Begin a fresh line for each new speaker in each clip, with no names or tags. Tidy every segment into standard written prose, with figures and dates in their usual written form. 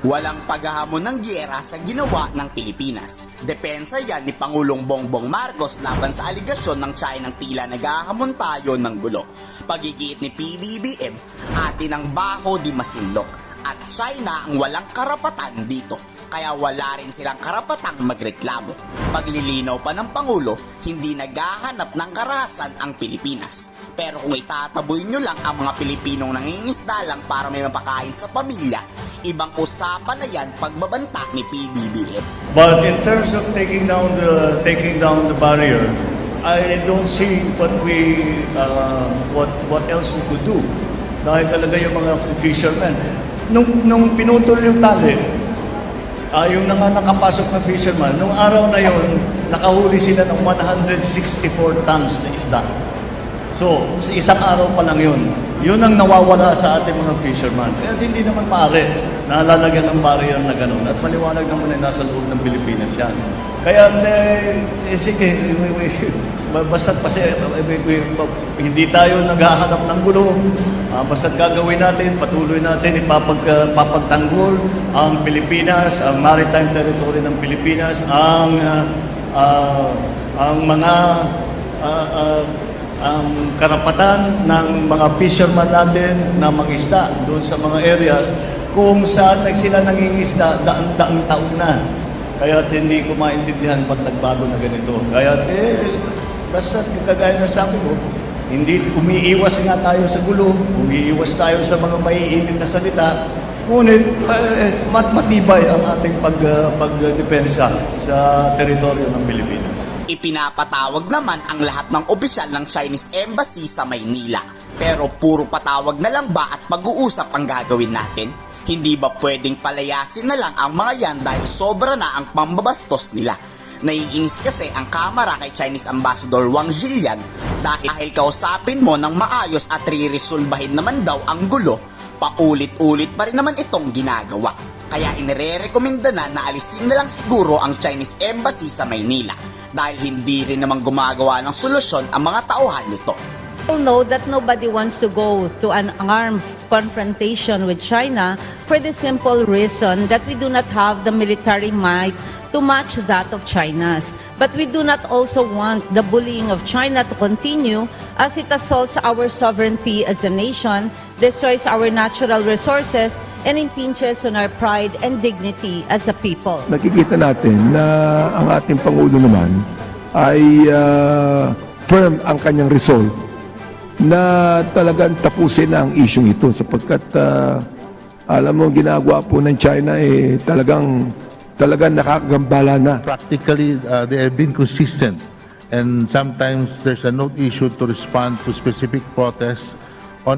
Walang paghahamon ng giyera sa ginawa ng Pilipinas. Depensa yan ni Pangulong Bongbong Marcos laban sa aligasyon ng China ng tila naghahamon tayo ng gulo. Pagigiit ni PBBM, atin ang baho di masinlok. At China ang walang karapatan dito. Kaya wala rin silang karapatang magreklamo. Paglilinaw pa ng Pangulo, hindi naghahanap ng karahasan ang Pilipinas. Pero kung itataboy nyo lang ang mga Pilipinong nangingisda lang para may mapakain sa pamilya, ibang usapan na yan pagbabanta ni PBBM.
But in terms of taking down the barrier, I don't see what else we could do. Dahil talaga yung mga fishermen, nung pinutol yung tali, yung nakapasok na fisherman, nung araw na yon, nakahuli sila ng 164 tons na isda. So, sa isang araw pa lang yun. Yun ang nawawala sa ating mga fisherman. Kaya hindi naman maaari na lalagyan ng barrier na gano'n. At maliwanag naman ay nasa loob ng Pilipinas yan. Kaya, sige, basta't kasi hindi tayo naghahanap ng gulo. Basta't gagawin natin, patuloy natin, ipapagtanggol ang Pilipinas, ang maritime territory ng Pilipinas, ang mga ang karapatan ng mga fisherman natin na mag-isda doon sa mga areas kung saan sila nangingisda daang-daang taon na. Kaya hindi ko maintindihan pag nagbago na ganito. Kaya basta kagaya na sabi ko, hindi umiiwas nga tayo sa gulo, umiiwas tayo sa mga maiinit na salita, ngunit matibay ang ating pagdepensa sa teritoryo ng Pilipinas.
Ipinapatawag naman ang lahat ng opisyal ng Chinese Embassy sa Maynila. Pero puro patawag na lang ba at pag-uusap ang gagawin natin? Hindi ba pwedeng palayasin na lang ang mga yan dahil sobra na ang pambabastos nila? Naiinis kasi ang Kamara kay Chinese Ambassador Wang Zhilian dahil kausapin mo ng maayos at riresolbahin naman daw ang gulo, paulit-ulit pa rin naman itong ginagawa. Kaya inirerekomenda na alisin na lang siguro ang Chinese Embassy sa Maynila dahil hindi rin naman gumagawa ng solusyon ang mga tauhan nito.
We know that nobody wants to go to an armed confrontation with China for the simple reason that we do not have the military might to match that of China's. But we do not also want the bullying of China to continue as it assaults our sovereignty as a nation, destroys our natural resources, and impinges on our pride and dignity as a people.
Nakikita natin na ang ating Pangulo naman ay firm ang kanyang resolve na talagang tapusin na ang isyong ito sapagkat alam mo, ginagawa po ng China talagang nakakagambala na.
Practically, they have been consistent and sometimes there's a note issued to respond to specific protests. On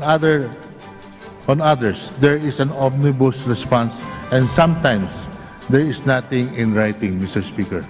others, there is an omnibus response and sometimes there is nothing in writing, Mr. Speaker.